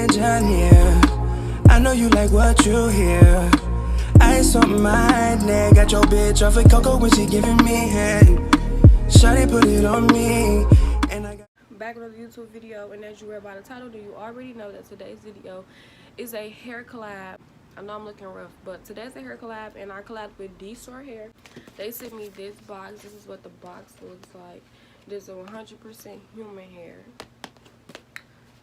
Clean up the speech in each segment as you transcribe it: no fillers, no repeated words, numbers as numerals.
engineer. I know you like what you hear. Ice on my neck, got your bitch off of cocoa when she giving me head. Shawty put it on me. And I got back with another YouTube video, and as you read by the title, do you already know that today's video is a hair collab? I know I'm looking rough, but today's a hair collab, and I collabed with Ft.DSOAR hair. They sent me this box. This is what the box looks like. This is 100% human hair.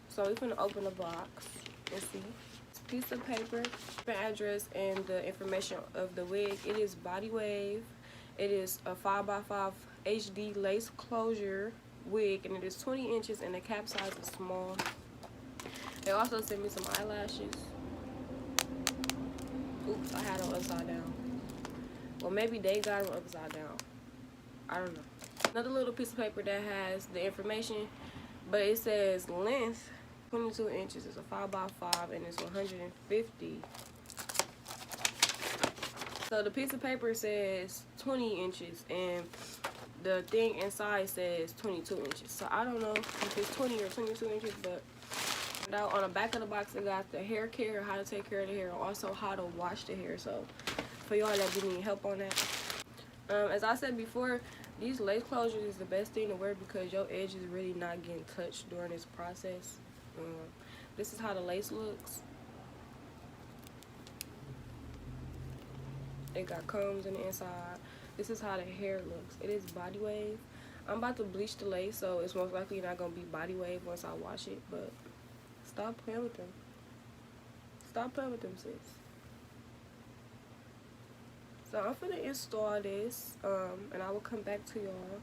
So we're gonna open the box and see. It's a piece of paper, the address, and the information of the wig. It is body wave. It is a 5x5 HD lace closure wig, and it is 20 inches, and the cap size is small. They also sent me some eyelashes. Oops, I had them upside down. Well, maybe they got them upside down. I don't know. Another little piece of paper that has the information, but it says length 22 inches. It's a 5x5, and it's 150. So the piece of paper says 20 inches, and the thing inside says 22 inches. So I don't know if it's 20 or 22 inches, but now on the back of the box, it got the hair care, how to take care of the hair, and also how to wash the hair. So for y'all that do need help on that, as I said before, these lace closures is the best thing to wear because your edge is really not getting touched during this process. This is how the lace looks. It got combs in the inside. This is how the hair looks. It is body wave. I'm about to bleach the lace, so it's most likely not gonna be body wave once I wash it, but stop playing with them. Stop playing with them, sis. So I'm finna install this, and I will come back to y'all.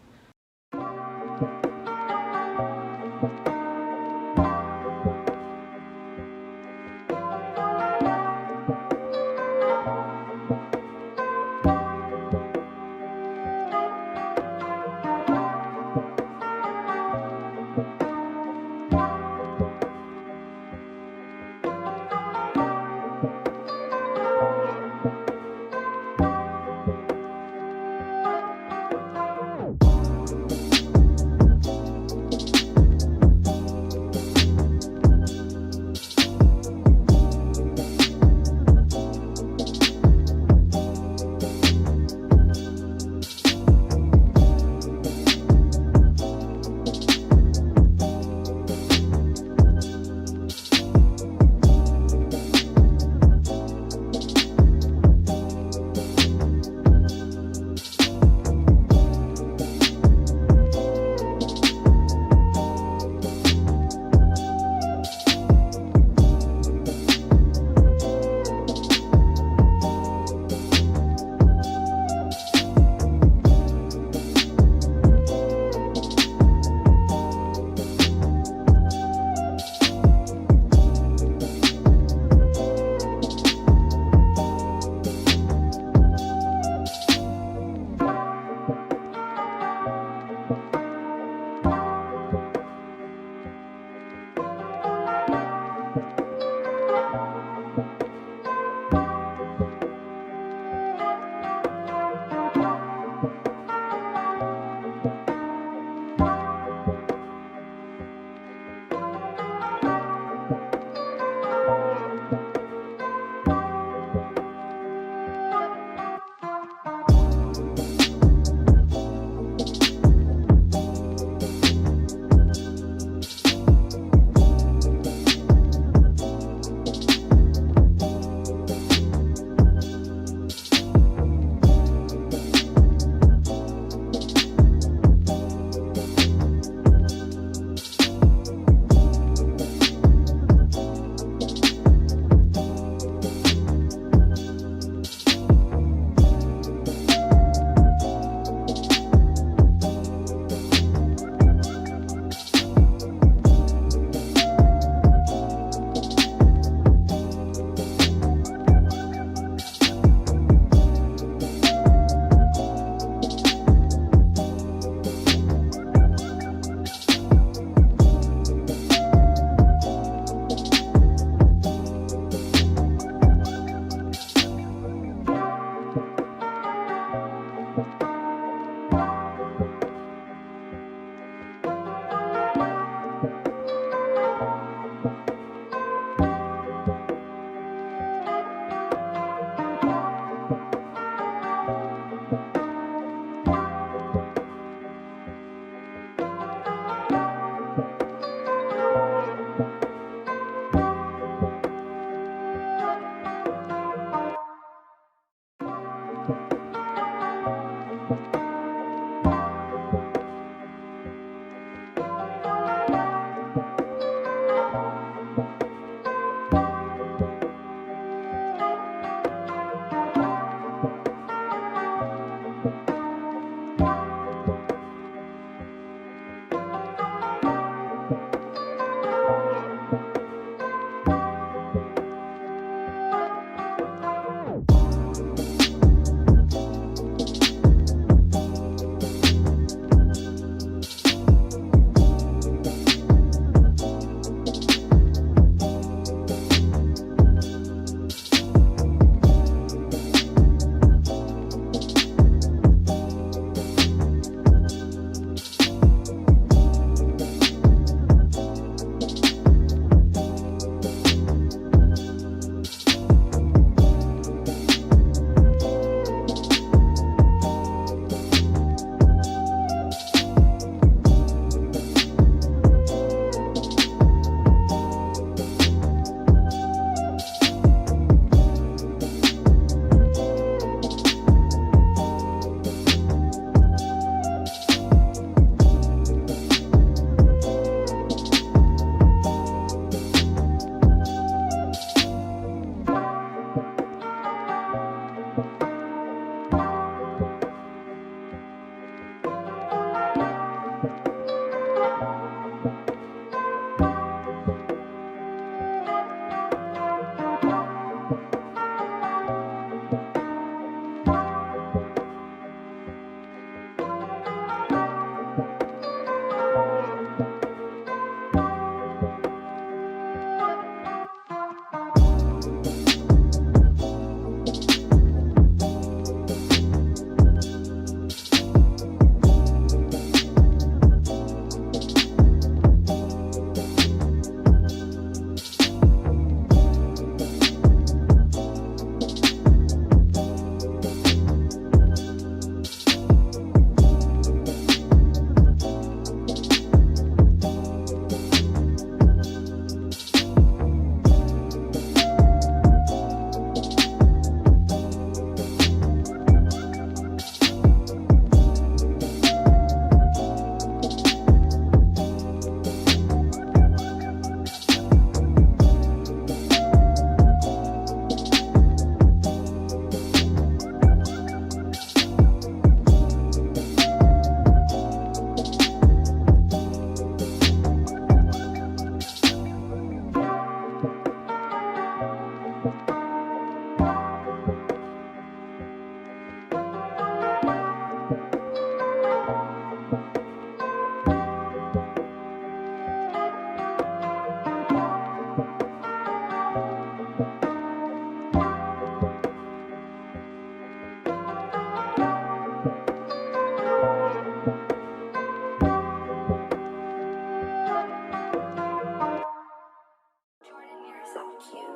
so cute.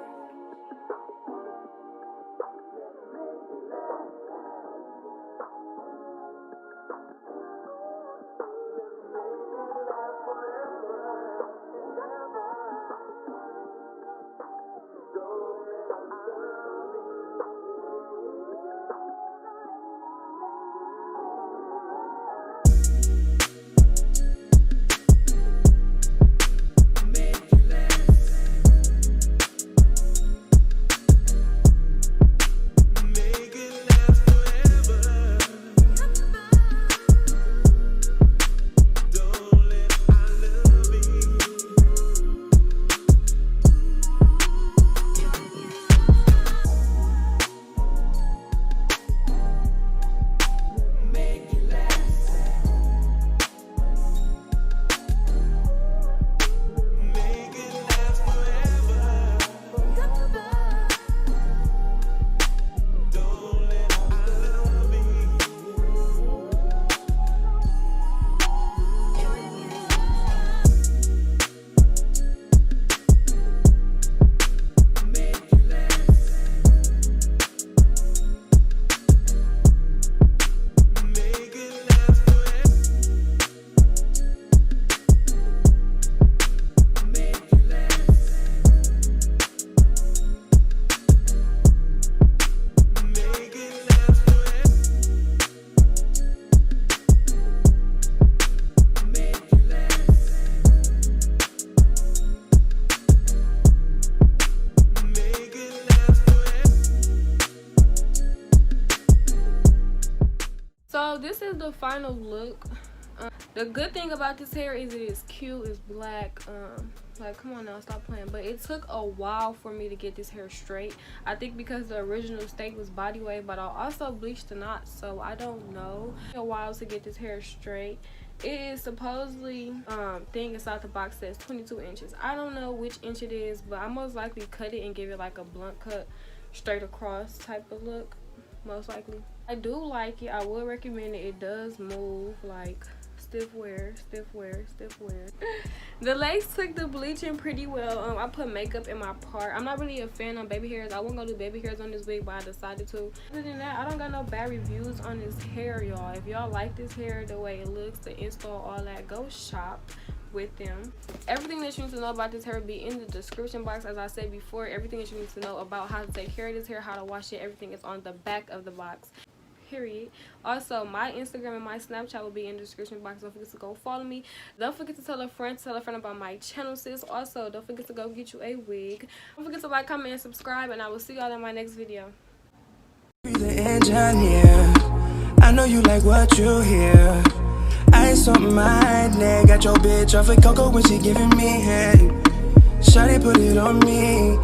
So this is the final look. The good thing about this hair is it is cute, it's black. Like, come on now, stop playing. But it took a while for me to get this hair straight. I think because the original state was body wave, but I also bleached the knots, so I don't know. It took a while to get this hair straight. It is supposedly thing inside the box says 22 inches. I don't know which inch it is, but I most likely cut it and give it like a blunt cut straight across type of look, most likely. I do like it. I would recommend it. It does move like stiff wear, stiff wear, stiff wear. The lace took the bleaching pretty well. I put makeup in my part. I'm not really a fan of baby hairs. I wasn't gonna do baby hairs on this wig, but I decided to. Other than that, I don't got no bad reviews on this hair, y'all. If y'all like this hair, the way it looks, the install, all that, go shop with them. Everything that you need to know about this hair will be in the description box. As I said before, everything that you need to know about how to take care of this hair, how to wash it, everything is on the back of the box. Period. Also, my Instagram and my Snapchat will be in the description box. Don't forget to go follow me. Don't forget to tell a friend about my channel, sis. Also, don't forget to go get you a wig. Don't forget to like, comment, and subscribe, and I will see y'all in my next video. The engineer, I know you like what you hear. Ice on my neck, got your bitch off of cocoa when she giving me head. Shawty put it on me.